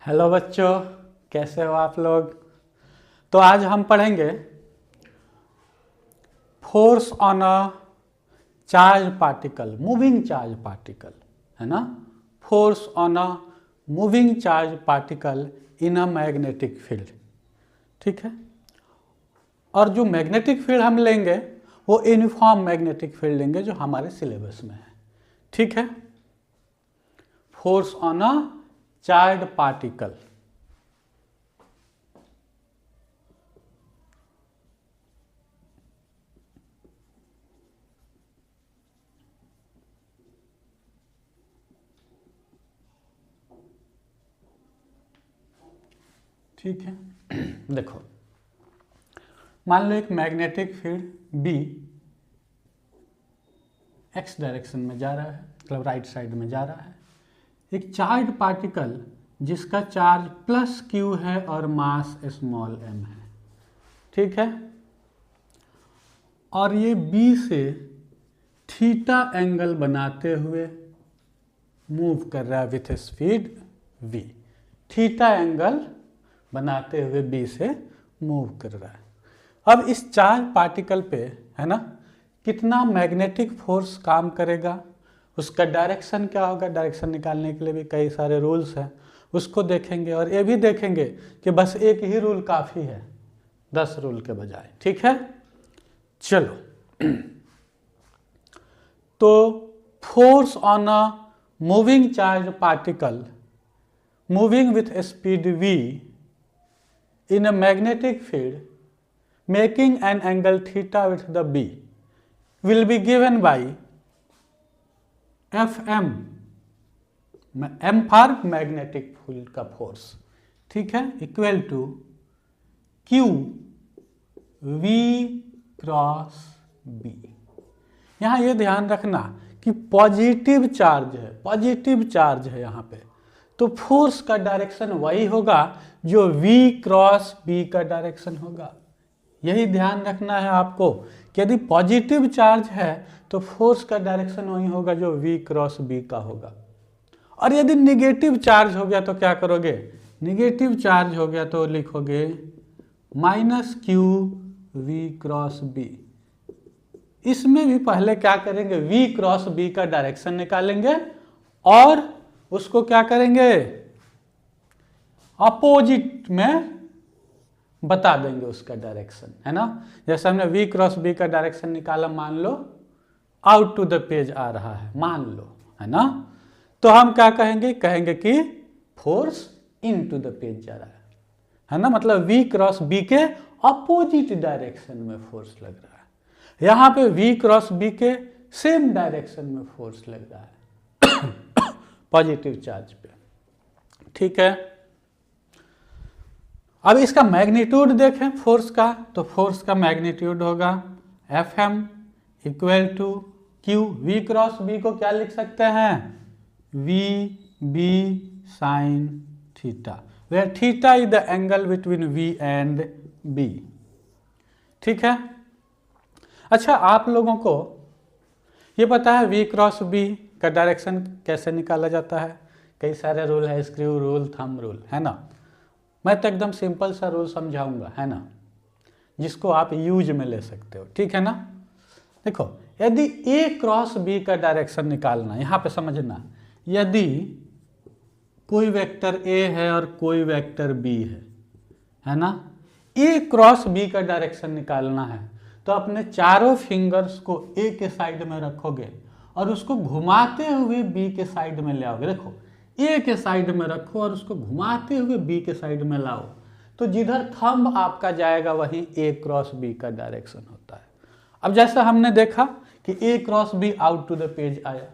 Hello बच्चों, कैसे हो आप लोग। तो आज हम पढ़ेंगे force on a charge particle, moving charge particle, है ना। Force on a moving charge particle in a magnetic field, ठीक है। और जो मैग्नेटिक फील्ड हम लेंगे वो यूनिफॉर्म मैग्नेटिक फील्ड लेंगे जो हमारे सिलेबस में है, ठीक है। Force on a charge particle, ठीक है। देखो, मान लो एक magnetic field B X direction में जा रहा है, मतलब राइट साइड में जा रहा है। एक चार्ज पार्टिकल जिसका चार्ज प्लस क्यू है और मास स्मॉल एम है, ठीक है। और ये बी से थीटा एंगल बनाते हुए मूव कर रहा है with speed V. Theta angle बनाते हुए बी से मूव कर रहा है। अब इस चार्ज पार्टिकल पे, है ना, कितना मैग्नेटिक फोर्स काम करेगा, उसका डायरेक्शन क्या होगा। डायरेक्शन निकालने के लिए भी कई सारे रूल्स हैं, उसको देखेंगे। और ये भी देखेंगे कि बस एक ही रूल काफ़ी है 10 रूल के बजाय, ठीक है। चलो, तो force on a moving charge particle moving with speed v in a magnetic field making an angle theta with the b will be given by Fm, m for magnetic field का force, ठीक है, equal to q v cross b। यहाँ ये ध्यान रखना कि positive charge है, positive charge है यहाँ पे, तो फोर्स का डायरेक्शन वही होगा जो v क्रॉस b का डायरेक्शन होगा। यही ध्यान रखना है आपको कि यदि पॉजिटिव चार्ज है तो फोर्स का डायरेक्शन वही होगा जो v क्रॉस b का होगा। और यदि निगेटिव चार्ज हो गया तो क्या करोगे, निगेटिव चार्ज हो गया तो लिखोगे minus Q V cross B. इसमें भी पहले क्या करेंगे, v क्रॉस b का डायरेक्शन निकालेंगे और उसको क्या करेंगे, अपोजिट में बता देंगे उसका डायरेक्शन, है ना। जैसे हमने v क्रॉस b का डायरेक्शन निकाला, मान लो आउट टू द पेज आ रहा है, मान लो, है ना, तो हम क्या कहेंगे, कहेंगे कि force into the page जा रहा है ना, मतलब v क्रॉस b के अपोजिट डायरेक्शन में फोर्स लग रहा है। यहाँ पे v क्रॉस b के सेम डायरेक्शन में फोर्स लग रहा है पॉजिटिव चार्ज पे, ठीक है। अब इसका मैग्नीट्यूड देखें फोर्स का, तो फोर्स का मैग्नीट्यूड होगा Fm equal to Q, V cross B को क्या लिख सकते हैं, V B sine theta, where theta is the angle between V and B, ठीक है। अच्छा, आप लोगों को ये पता है वी क्रॉस बी का डायरेक्शन कैसे निकाला जाता है। कई सारे रूल है, स्क्रू रूल, थंब रूल, है ना। मैं तो एकदम सिंपल सा रूल समझाऊंगा, है ना, जिसको आप यूज में ले सकते हो, ठीक है ना। देखो, यदि ए क्रॉस बी का डायरेक्शन निकालना, यहाँ पे समझना, यदि कोई वेक्टर ए है और कोई वेक्टर बी है ना, ए क्रॉस बी का डायरेक्शन निकालना है तो अपने चारों फिंगर्स को ए के साइड में रखोगे और उसको घुमाते हुए बी के साइड में ले आओगे। देखो, ए के साइड में रखो और उसको घुमाते हुए बी के साइड में लाओ, तो जिधर थंब आपका जाएगा वहीं ए क्रॉस बी का डायरेक्शन होता है। अब जैसा हमने देखा कि A cross B out to the page आया,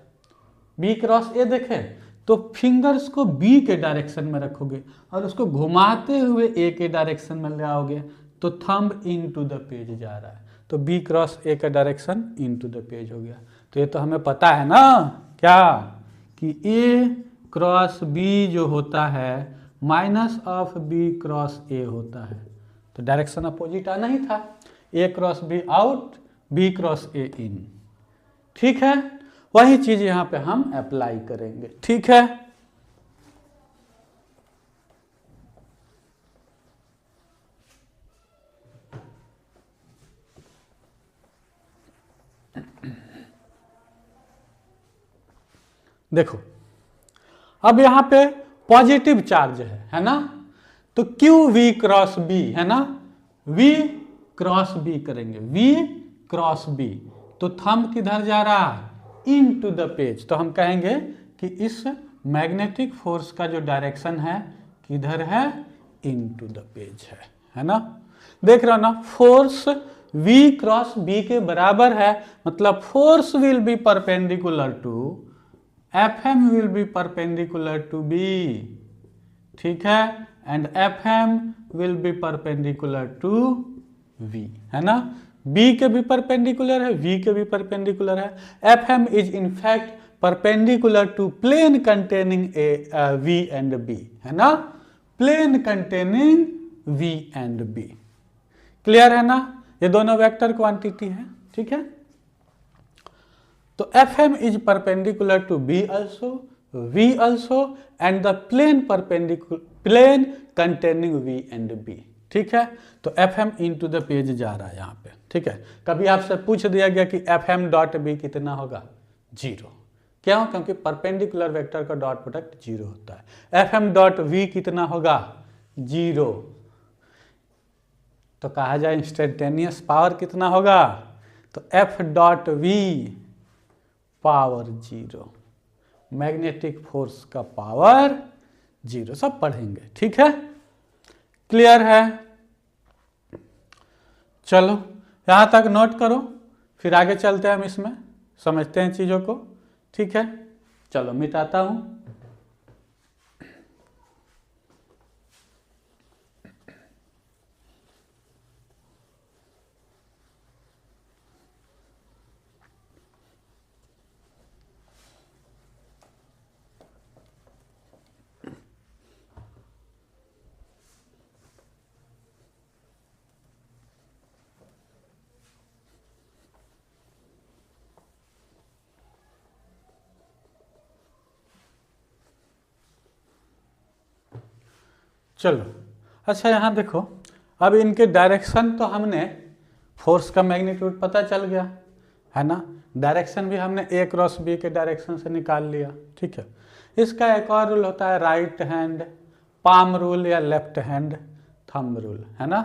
बी क्रॉस ए देखें तो फिंगर्स को बी के डायरेक्शन में रखोगे और उसको घुमाते हुए ए के डायरेक्शन में ले आओगे तो thumb into the page जा रहा है, तो बी क्रॉस ए का direction into the page हो गया। तो ये तो हमें पता है ना क्या, कि ए क्रॉस बी जो होता है minus of B cross A होता है, तो डायरेक्शन अपोजिट आना ही था, A cross B out, B cross A in, ठीक है। वही चीज यहाँ पे हम अप्लाई करेंगे, ठीक है। देखो अब यहाँ पे पॉजिटिव चार्ज है ना, तो क्यू वी क्रॉस बी है ना, वी क्रॉस बी करेंगे, वी क्रॉस बी, तो थंब किधर जा रहा है, इन टू द पेज, तो हम कहेंगे कि इस मैग्नेटिक फोर्स का जो डायरेक्शन है किधर है, इन टू द पेज है ना। देख रहे हो ना, फोर्स V क्रॉस B के बराबर है, मतलब force will be perpendicular to Fm will be perpendicular to B, ठीक है, and Fm will be perpendicular to V, है ना। B के भी परपेंडिकुलर है, V के भी परपेंडिकुलर है। Fm is in fact perpendicular to plane containing V and B, है ना, plane containing V and B। Clear है ना, ये दोनों वेक्टर क्वांटिटी है, ठीक है। तो Fm is perpendicular to B also, V also and the plane perpendicular plane containing V and B, ठीक है। तो Fm इनटू द पेज जा रहा है यहाँ पे, ठीक है। कभी आपसे पूछ दिया गया कि Fm डॉट B कितना होगा, 0, क्यों, क्योंकि परपेंडिकुलर वेक्टर का डॉट प्रोडक्ट 0 होता है। Fm डॉट V कितना होगा, 0, तो कहा जाए इंस्टेंटेनियस पावर कितना होगा, तो F dot V power 0, magnetic force का पावर 0, सब पढ़ेंगे, ठीक है। क्लियर है, चलो यहाँ तक नोट करो, फिर आगे चलते हैं हम इसमें, समझते हैं चीज़ों को, ठीक है। चलो मिटाता हूँ। चलो अच्छा यहाँ देखो, अब इनके डायरेक्शन तो हमने फोर्स का मैग्नीट्यूड पता चल गया है ना, डायरेक्शन भी हमने A क्रॉस B के डायरेक्शन से निकाल लिया, ठीक है। इसका एक और रूल होता है राइट हैंड पाम रूल या लेफ्ट हैंड थंब रूल, है ना।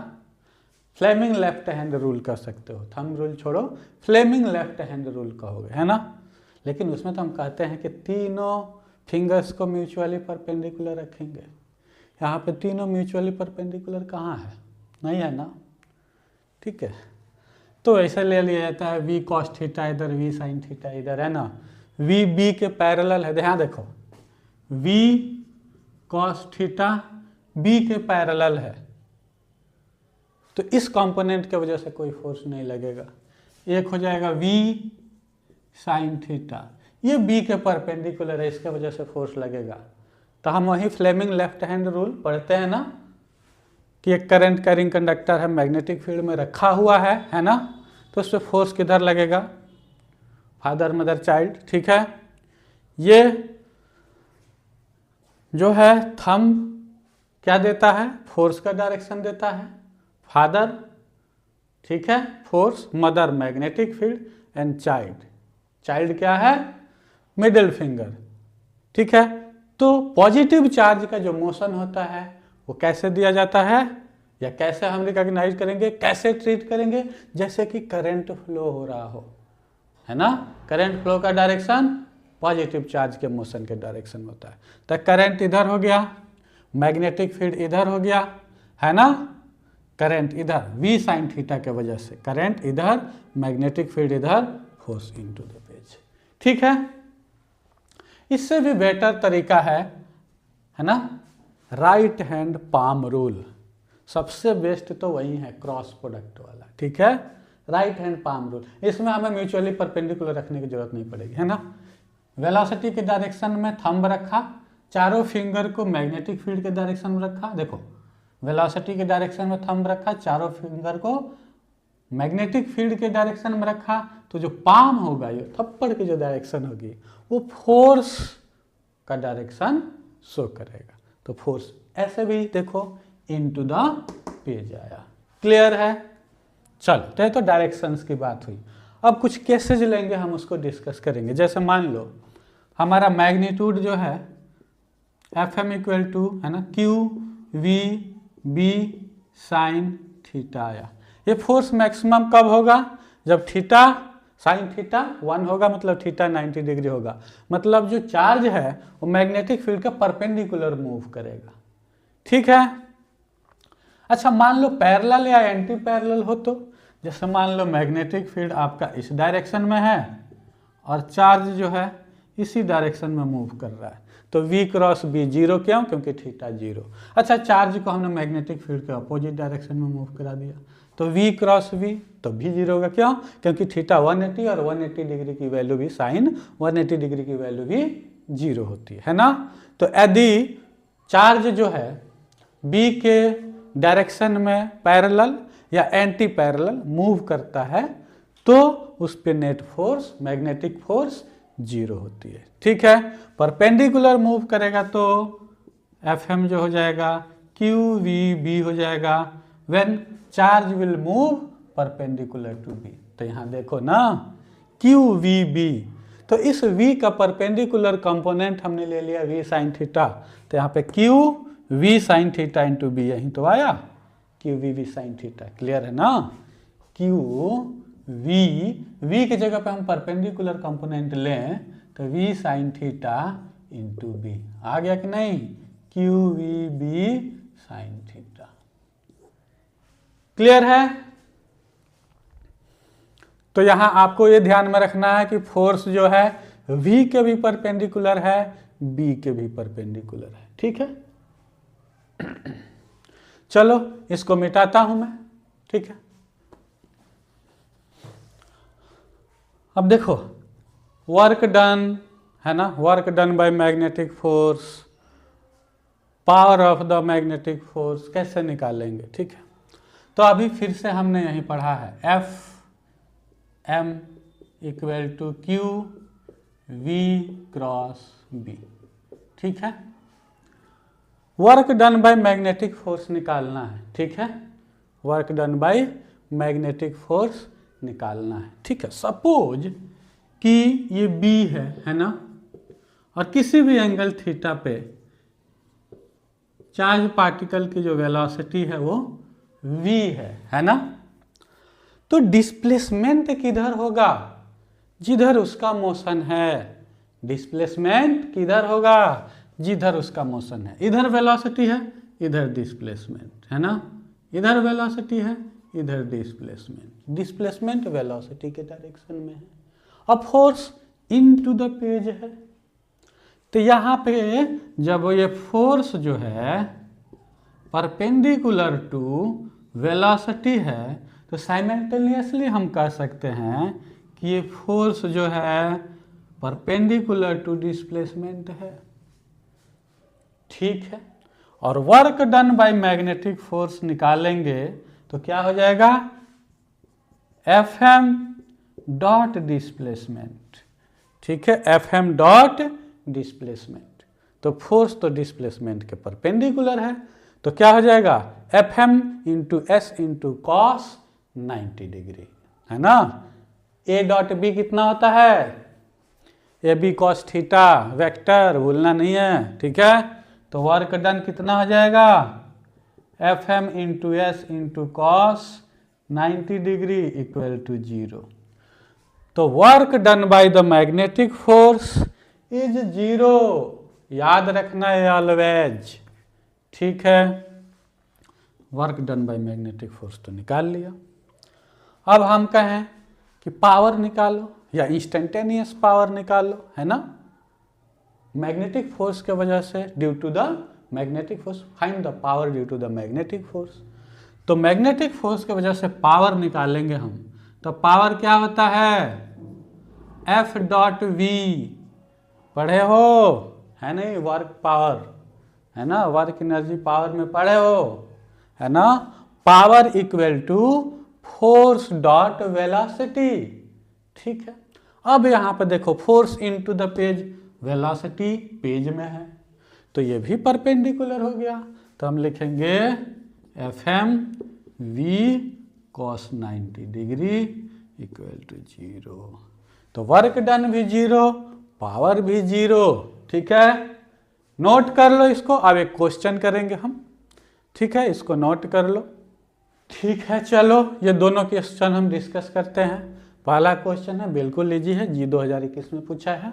फ्लेमिंग लेफ्ट हैंड रूल कर सकते हो, थंब रूल छोड़ो, फ्लेमिंग लेफ्ट हैंड रूल कहोगे, है ना। लेकिन उसमें तो हम कहते हैं कि तीनों फिंगर्स को म्यूचुअली परपेंडिकुलर रखेंगे। यहाँ पे तीनों म्यूचुअली परपेंडिकुलर कहाँ है, नहीं है ना, ठीक है। तो ऐसा ले लिया जाता है V cos थीटा इधर, V sin थीटा इधर, है ना, V B के पैरेलल है, ध्यान देखो V cos थीटा B के पैरेलल है, तो इस कंपोनेंट के वजह से कोई फोर्स नहीं लगेगा। एक हो जाएगा V sin थीटा, ये B के परपेंडिकुलर है, इसके वजह से फोर्स लगेगा। तो हम वही फ्लेमिंग लेफ्ट हैंड रूल पढ़ते हैं ना, कि एक करंट कैरिंग कंडक्टर है, मैग्नेटिक फील्ड में रखा हुआ है ना, तो उस पर फोर्स किधर लगेगा, फादर मदर चाइल्ड, ठीक है। ये जो है थंब क्या देता है, फोर्स का डायरेक्शन देता है, फादर, ठीक है, force, mother magnetic field and child, child क्या है, मिडिल फिंगर, ठीक है। तो पॉजिटिव चार्ज का जो मोशन होता है वो कैसे दिया जाता है, या कैसे हम रिकॉग्नाइज करेंगे, कैसे ट्रीट करेंगे, जैसे कि करंट फ्लो हो रहा हो, है ना। करंट फ्लो का डायरेक्शन पॉजिटिव चार्ज के मोशन के डायरेक्शन होता है। तो करंट इधर हो गया, मैग्नेटिक फील्ड इधर हो गया, है ना, करंट इधर V sin थीटा के वजह से, करंट इधर, मैग्नेटिक फील्ड इधर, फोर्स इनटू द पेज, ठीक है। इससे भी बेटर तरीका है ना, राइट हैंड पाम रूल, सबसे बेस्ट तो वही है, क्रॉस प्रोडक्ट वाला, ठीक है, राइट हैंड पाम रूल। इसमें हमें म्यूचुअली परपेंडिकुलर रखने की जरूरत नहीं पड़ेगी, है ना। वेलोसिटी के डायरेक्शन में थंब रखा, चारों फिंगर को मैग्नेटिक फील्ड के डायरेक्शन में रखा, देखो वेलोसिटी के डायरेक्शन में थंब रखा, चारों फिंगर को मैग्नेटिक फील्ड के डायरेक्शन में रखा, तो जो पाम होगा, ये थप्पड़ की जो डायरेक्शन होगी, वो फोर्स का डायरेक्शन शो करेगा। तो फोर्स ऐसे भी देखो इनटू द पेज आया, क्लियर है। चलो तो डायरेक्शंस की बात हुई, अब कुछ केसेज लेंगे हम, उसको डिस्कस करेंगे। जैसे मान लो हमारा मैग्नीट्यूड जो है एफ एम इक्वल टू है ना Q we B sine theta आया। ये फोर्स मैक्सिमम कब होगा? जब थीटा साइन थीटा 1 होगा, मतलब थीटा 90 डिग्री होगा, मतलब जो चार्ज है वो मैग्नेटिक फील्ड का परपेंडिकुलर मूव करेगा। ठीक है। अच्छा, मान लो पैरेलल या एंटी पैरेलल हो तो, जैसे मान लो मैग्नेटिक फील्ड आपका इस डायरेक्शन में है और चार्ज जो है इसी डायरेक्शन में मूव कर रहा है, तो V क्रॉस B जीरो, क्यों? क्योंकि थीटा जीरो। अच्छा, चार्ज को हमने मैग्नेटिक फील्ड के अपोजिट डायरेक्शन में मूव करा दिया, तो V क्रॉस V तो भी जीरो होगा, क्यों? क्योंकि थीटा 180 और 180 डिग्री की वैल्यू भी साइन 180 डिग्री की वैल्यू भी जीरो होती है ना। तो यदि चार्ज जो है B के डायरेक्शन में पैरेलल या एंटी पैरेलल मूव करता है तो उस पे net force magnetic force zero होती है। ठीक है। परपेंडिकुलर मूव करेगा तो एफ एम जो हो जाएगा क्यू वी बी हो जाएगा when charge will move perpendicular to B. तो यहाँ देखो ना क्यू वी बी, तो इस v का परपेंडिकुलर कंपोनेंट हमने ले लिया v साइन थीटा, तो यहाँ पे Q v sine theta into B, यहीं तो आया Q V V sine theta. Clear है ना? क्यू v की जगह पे हम परपेंडिकुलर कंपोनेंट लें तो v sine theta into B आ गया कि नहीं? Q we B sine theta. Clear है? तो यहां आपको ये ध्यान में रखना है कि फोर्स जो है v के भी परपेंडिकुलर है, b के भी परपेंडिकुलर है। ठीक है। चलो इसको मिटाता हूं मैं। ठीक है। अब देखो वर्क डन है ना, work done by magnetic force, power of the magnetic force कैसे निकालेंगे? ठीक है। तो अभी फिर से हमने यहीं पढ़ा है F M equal to Q V cross B. ठीक है। Work done by magnetic force निकालना है। ठीक है। Work done by magnetic force निकालना है। ठीक है। सपोज कि ये B है ना, और किसी भी एंगल थीटा पे चार्ज पार्टिकल की जो वेलोसिटी है वो v है ना। तो डिस्प्लेसमेंट किधर होगा? जिधर उसका मोशन है। डिस्प्लेसमेंट किधर होगा? जिधर उसका मोशन है। इधर वेलोसिटी है, इधर डिस्प्लेसमेंट है ना, इधर वेलोसिटी है, इधर डिस्प्लेसमेंट। डिस्प्लेसमेंट वेलोसिटी के डायरेक्शन में है। अब फोर्स इनटू द पेज है, तो यहाँ पे जब ये फोर्स जो है परपेंडिकुलर टू वेलोसिटी है तो साइमल्टेनियसली हम कह सकते हैं कि ये फोर्स जो है परपेंडिकुलर टू डिस्प्लेसमेंट है। ठीक है। और work done by magnetic force निकालेंगे तो क्या हो जाएगा? F M dot displacement. ठीक है। एफ एम डॉट डिस्प्लेसमेंट, तो फोर्स तो डिस्प्लेसमेंट के परपेंडिकुलर है, तो क्या हो जाएगा? F M into S into cos 90 degree है ना। ए डॉट बी कितना होता है? A B cos theta, vector भूलना नहीं है। ठीक है। तो वर्क डन कितना हो जाएगा? F M into S into cos 90 degree equal to 0। तो work done by the magnetic force is 0। याद रखना है ऑलवेज। ठीक है। Work done by magnetic force तो निकाल लिया। अब हम कहें कि पावर निकालो या इंस्टेंटेनियस पावर निकालो, है ना। मैग्नेटिक फोर्स के वजह से due to the magnetic force, find the power due to the magnetic force. तो मैग्नेटिक फोर्स के वजह से पावर निकालेंगे हम, तो पावर क्या होता है? एफ डॉट वी पढ़े हो है नहीं? वर्क पावर है ना, वर्क एनर्जी पावर में पढ़े हो है ना। Power equal to force dot velocity. ठीक है। अब यहाँ पे देखो force into the page, velocity page में है, तो ये भी परपेंडिकुलर हो गया, तो हम लिखेंगे F M V cos 90 degree equal to 0। तो वर्क डन भी 0, पावर भी 0। ठीक है, नोट कर लो इसको। अब एक क्वेश्चन करेंगे हम, ठीक है, इसको नोट कर लो। ठीक है, चलो ये दोनों क्वेश्चन हम डिस्कस करते हैं। पहला क्वेश्चन है, बिल्कुल इजी है, जी 2021 में पूछा है।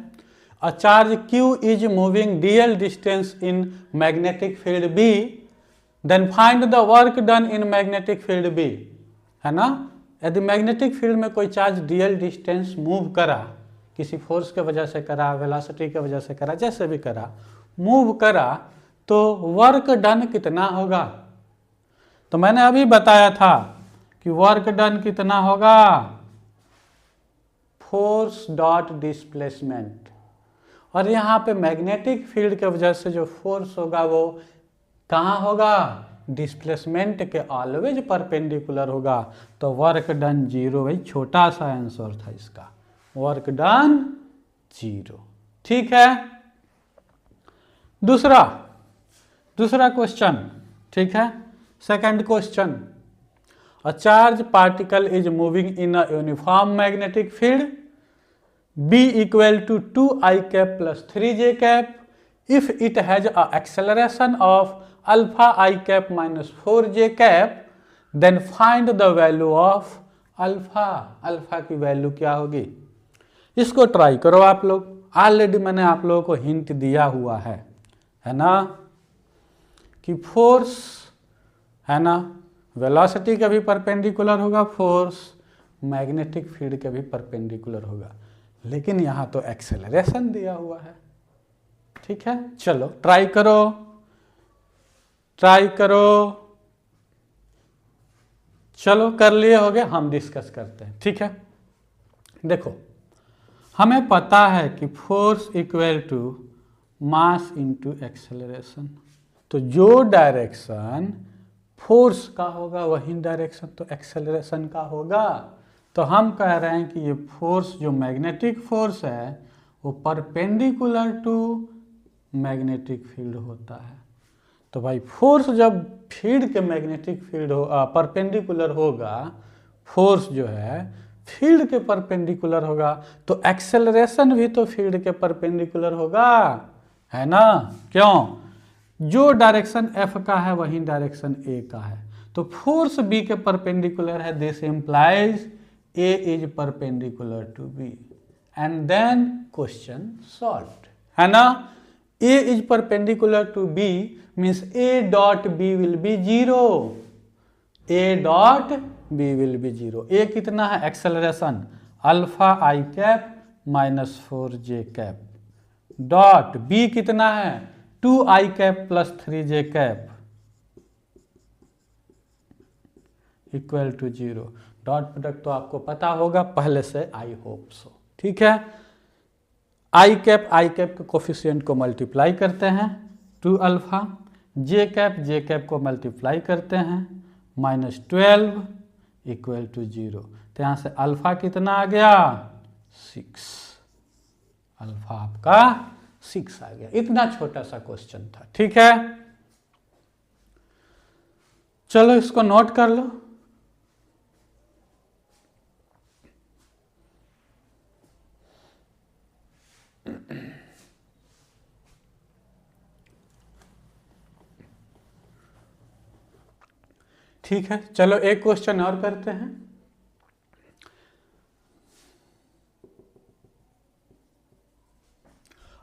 A charge Q is moving dl distance in magnetic field B, then find the work done in magnetic field B, है ना। यदि मैग्नेटिक फील्ड में कोई चार्ज dl डिस्टेंस मूव करा, किसी फोर्स के वजह से करा, वेलोसिटी के वजह से करा, जैसे भी करा, मूव करा, तो वर्क डन कितना होगा। तो मैंने अभी बताया था कि वर्क डन कितना होगा, फोर्स डॉट डिस्प्लेसमेंट। और यहाँ पे मैग्नेटिक फील्ड के वजह से जो फोर्स होगा वो कहाँ होगा, डिस्प्लेसमेंट के ऑलवेज परपेंडिकुलर होगा। तो वर्क डन 0, भाई छोटा सा आंसर था इसका, वर्क डन 0। ठीक है, दूसरा क्वेश्चन, ठीक है, second question. A charge particle is moving in a uniform magnetic field B equal to 2i cap plus 3j cap if it has a acceleration of alpha I cap minus 4j cap, then find the value of alpha। Alpha की value क्या होगी, इसको try करो आप लोग। Already मैंने आप लोगों को हिंट दिया हुआ है ना, कि फोर्स है ना, वेलोसिटी के भी परपेंडिकुलर होगा, फोर्स मैग्नेटिक फील्ड के भी परपेंडिकुलर होगा, लेकिन यहां तो एक्सेलरेशन दिया हुआ है। ठीक है, चलो ट्राई करो। चलो कर लिए होगे, हम डिस्कस करते हैं। ठीक है, देखो हमें पता है कि force equal to mass into acceleration. तो जो डायरेक्शन फोर्स का होगा वही डायरेक्शन तो एक्सेलरेशन का होगा। तो हम कह रहे हैं कि ये फोर्स जो मैग्नेटिक फोर्स है वो परपेंडिकुलर टू मैग्नेटिक फील्ड होता है। तो भाई फोर्स जब फील्ड के मैग्नेटिक फील्ड परपेंडिकुलर होगा, फोर्स जो है फील्ड के परपेंडिकुलर होगा, तो एक्सेलरेशन भी तो फील्ड के परपेंडिकुलर होगा, है ना। क्यों, जो डायरेक्शन एफ का है वही डायरेक्शन ए का है। तो फोर्स बी के परपेंडिकुलर है, this implies A is perpendicular to B, and then question solved, है ना। A is perpendicular to B means A dot B will be 0, A dot B will be 0। A कितना है, acceleration alpha i cap minus 4j cap, dot B कितना है, 2i cap plus 3j cap equal to 0। Dot product तो आपको पता होगा पहले से, आई होप सो। ठीक है, आई कैप के कोफिशिएंट को मल्टीप्लाई करते हैं 2 अल्फा, जे कैप को मल्टीप्लाई करते हैं -12 इक्वल टू 0। तो यहाँ से अल्फा कितना आ गया, 6। अल्फा आपका 6 आ गया। इतना छोटा सा क्वेश्चन था। ठीक है, चलो इसको नोट कर लो। ठीक है, चलो एक क्वेश्चन और करते हैं।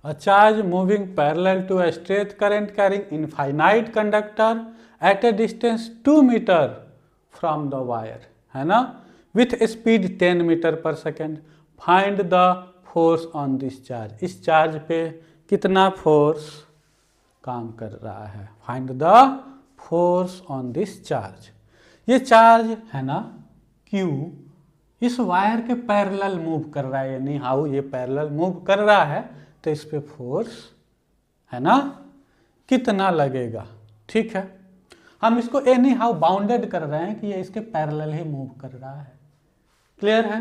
A charge moving parallel to a straight current carrying infinite conductor at a distance 2 meter from the wire, है ना, with a speed 10 meter per second, find the force on this charge। इस charge पे कितना force काम कर रहा है, find the force on this charge. ये चार्ज है ना Q इस वायर के पैरेलल मूव कर रहा है, यानी हाउ ये पैरेलल मूव कर रहा है, तो इस पे फोर्स है ना कितना लगेगा। ठीक है, हम इसको एनी हाउ बाउंडेड कर रहे हैं कि ये इसके पैरेलल ही मूव कर रहा है। क्लियर है,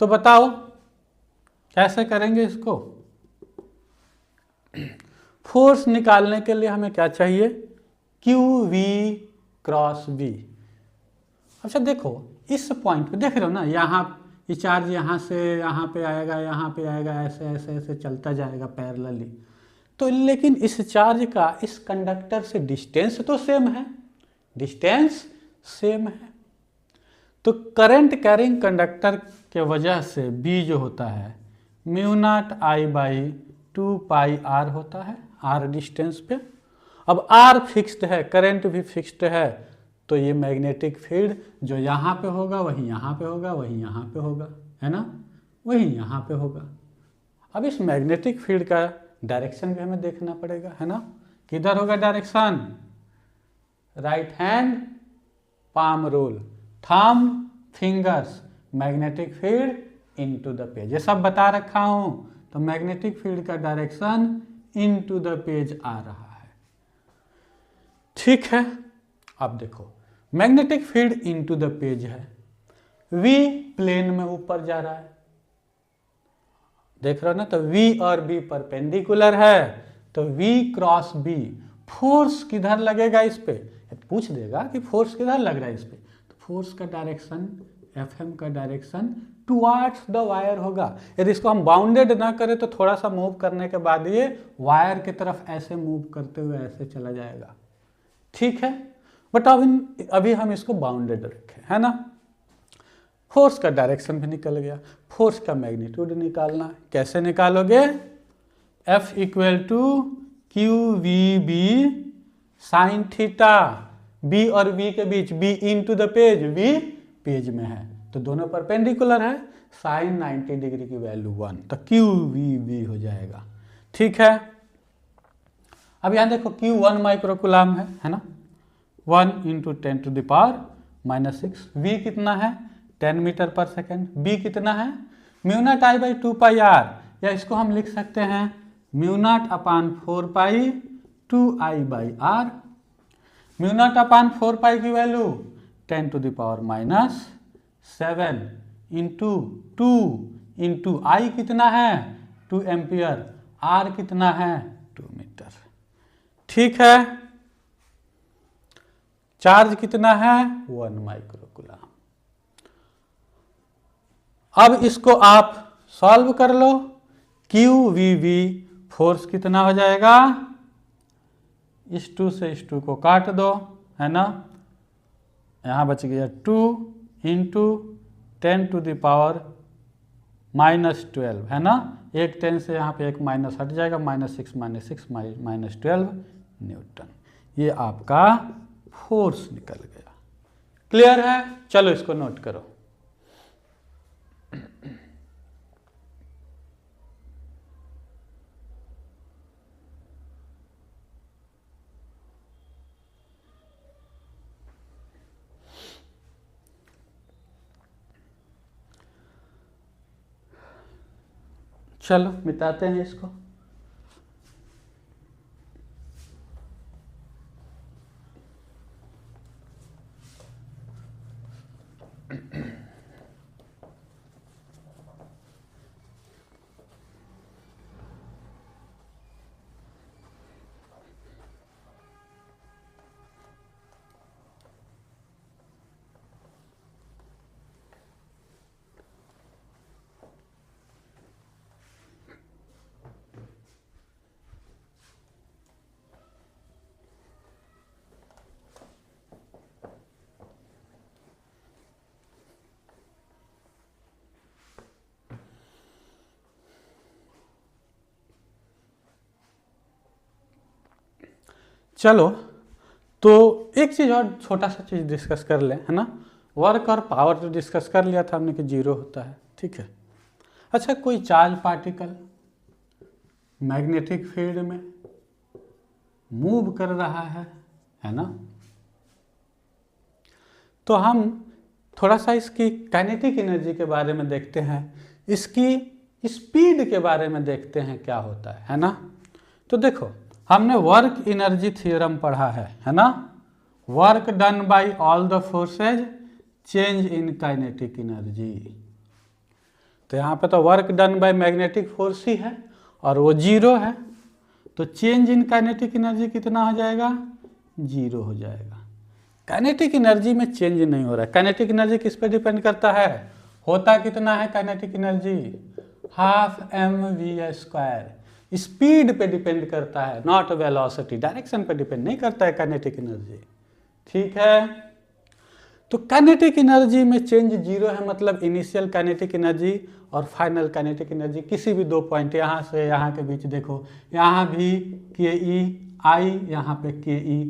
तो बताओ कैसे करेंगे इसको। फोर्स निकालने के लिए हमें क्या चाहिए, QV क्रॉस B। अच्छा देखो इस पॉइंट पे देख रहे हो ना, यहाँ ये चार्ज यहाँ से यहाँ पे आएगा, यहाँ पे आएगा, ऐसे ऐसे ऐसे चलता जाएगा पैरेलली। तो लेकिन इस चार्ज का इस कंडक्टर से डिस्टेंस तो सेम है, डिस्टेंस सेम है। तो करंट कैरिंग कंडक्टर के वजह से B जो होता है mu naught I by 2 pi R होता है, R डिस्टेंस पे। अब R फिक्स्ड है, करंट भी फिक्स्ड है, तो ये मैग्नेटिक फील्ड जो यहाँ पे होगा वही यहाँ पे होगा, वही यहाँ पे होगा, है ना, वही यहाँ पे होगा। अब इस मैग्नेटिक फील्ड का डायरेक्शन भी हमें देखना पड़ेगा, है ना। किधर होगा direction? Right hand palm rule, thumb fingers, magnetic field into the page, ये सब बता रखा हूँ। तो मैग्नेटिक फील्ड का डायरेक्शन इनटू द पेज आ रहा है, ठीक है। अब देखो magnetic field into the page है, V प्लेन में ऊपर जा रहा है, देख रहे हो ना। तो V और B परपेंडिकुलर है, तो V क्रॉस B, फोर्स किधर लगेगा इस पे, पूछ देगा कि फोर्स किधर लग रहा है इस पे। तो फोर्स का डायरेक्शन, FM का डायरेक्शन टुवार्ड्स द वायर होगा। यदि इसको हम बाउंडेड ना करें तो थोड़ा सा मूव करने के बाद ये वायर की तरफ ऐसे मूव करते हुए ऐसे चला जाएगा, ठीक है। बट अभी हम इसको बाउंडेड रखें, है ना। फोर्स का डायरेक्शन भी निकल गया, फोर्स का मैग्नीट्यूड निकालना है। कैसे निकालोगे? F equal to QVB sine theta, B और V के बीच, B into the page, V page में है तो दोनों परपेंडिकुलर है, साइन 90 डिग्री की वैल्यू 1, तो QVB हो जाएगा, ठीक है। अब यहाँ देखो Q 1 माइक्रोकुलाम है ना, 1 into 10 to the power -6। V कितना है? 10 मीटर पर सेकेंड। B कितना है? Mu naught I by 2 pi R, या इसको हम लिख सकते हैं mu naught upon 4 pi 2I by R। Mu naught upon 4 pi की value 10 to the power -7 into 2 into I कितना है? 2 एम्पियर, R कितना है? 2 मीटर, ठीक है। चार्ज कितना है? 1 माइक्रोकुलाम। अब इसको आप सॉल्व कर लो, QVB फोर्स कितना हो जाएगा? इस 2 से इस 2 को काट दो, है ना, यहाँ बच गया 2 इंटू 10 टू द पावर -12, है ना। एक 10 से यहाँ पे एक माइनस हट जाएगा, -6 -12 न्यूटन। ये आपका फोर्स निकल गया, क्लियर है। चलो इसको नोट करो। चलो मिटाते हैं इसको। चलो तो एक चीज़ और छोटा सा चीज़ डिस्कस कर लें, है ना। वर्क और पावर तो डिस्कस कर लिया था हमने कि 0 होता है, ठीक है। अच्छा, कोई चार्ज पार्टिकल मैग्नेटिक फील्ड में मूव कर रहा है ना, तो हम थोड़ा सा इसकी काइनेटिक एनर्जी के बारे में देखते हैं, इसकी स्पीड के बारे में देखते हैं क्या होता है ना। तो देखो हमने वर्क एनर्जी थ्योरम पढ़ा है ना। Work done by all the forces change in kinetic energy. तो यहाँ पे तो work done by magnetic force ही है और वो 0 है, तो चेंज इन काइनेटिक एनर्जी कितना हो जाएगा? 0 हो जाएगा। काइनेटिक एनर्जी में चेंज नहीं हो रहा है। काइनेटिक एनर्जी किस पे डिपेंड करता है? होता कितना है kinetic energy, half mv²। Speed पे डिपेंड करता है, नॉट वेलोसिटी, डायरेक्शन पे डिपेंड नहीं करता है काइनेटिक एनर्जी। ठीक है, तो काइनेटिक एनर्जी में चेंज जीरो है, मतलब इनिशियल काइनेटिक एनर्जी और फाइनल काइनेटिक एनर्जी किसी भी दो पॉइंट यहाँ से यहाँ के बीच देखो, यहाँ भी के ई आई, यहाँ पे के ई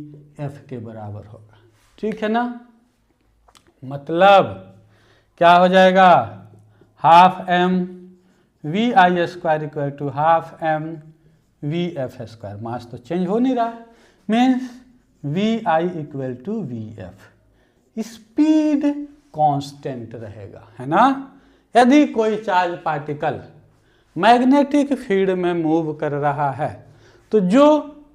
एफ के बराबर होगा। ठीक है ना, मतलब क्या हो जाएगा, half M we I square equal to half M V F square. Mass तो चेंज हो नहीं रहा है, means v i equal to v f. Speed constant रहेगा, है ना। यदि कोई चार्ज पार्टिकल मैग्नेटिक फील्ड में मूव कर रहा है तो जो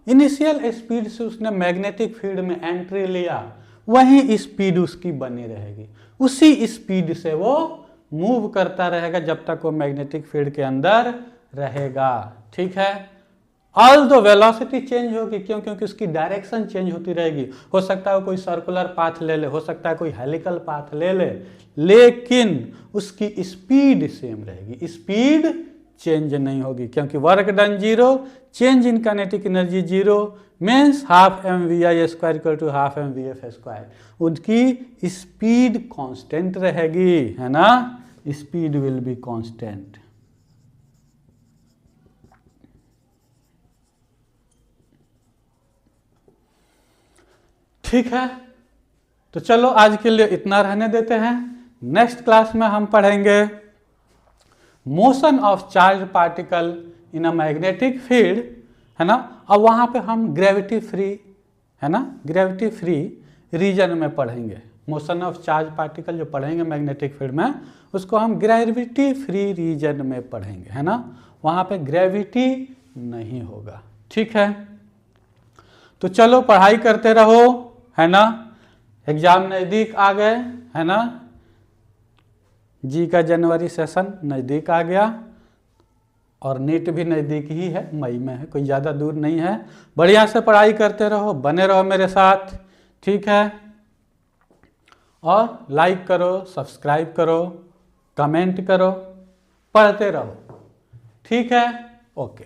इनिशियल स्पीड से उसने मैग्नेटिक फील्ड में एंट्री लिया वही स्पीड उसकी बनी रहेगी, उसी स्पीड से वो मूव करता रहेगा जब तक वो मैग्नेटिक फील्ड के अंदर रहेगा। ठीक है, ऑल दो वेलोसिटी चेंज होगी, क्यों, क्योंकि उसकी डायरेक्शन चेंज होती रहेगी। हो सकता है कोई सर्कुलर पाथ ले ले, हो सकता है कोई हेलिकल पाथ ले ले, लेकिन उसकी स्पीड सेम रहेगी, स्पीड चेंज नहीं होगी, क्योंकि work done zero, change in kinetic energy zero, means half M we I square equal to half M V F square. उनकी स्पीड कांस्टेंट रहेगी, है ना, स्पीड विल बी कांस्टेंट। ठीक है, तो चलो आज के लिए इतना रहने देते हैं। नेक्स्ट क्लास में हम पढ़ेंगे motion of charge particle in a magnetic field, है ना। अब वहाँ पे हम ग्रेविटी फ्री, है ना, ग्रेविटी फ्री रीजन में पढ़ेंगे। मोशन ऑफ चार्ज पार्टिकल जो पढ़ेंगे मैग्नेटिक फील्ड में, उसको हम ग्रेविटी फ्री रीजन में पढ़ेंगे, है ना। वहाँ पे ग्रेविटी नहीं होगा। ठीक है, तो चलो पढ़ाई करते रहो, है ना। एग्जाम नज़दीक आ गए, है ना, जी का जनवरी सेशन नज़दीक आ गया और नीट भी नज़दीक ही है, मई में है, कोई ज़्यादा दूर नहीं है। बढ़िया से पढ़ाई करते रहो, बने रहो मेरे साथ। ठीक है, और लाइक करो, सब्सक्राइब करो, कमेंट करो, पढ़ते रहो। ठीक है, ओके।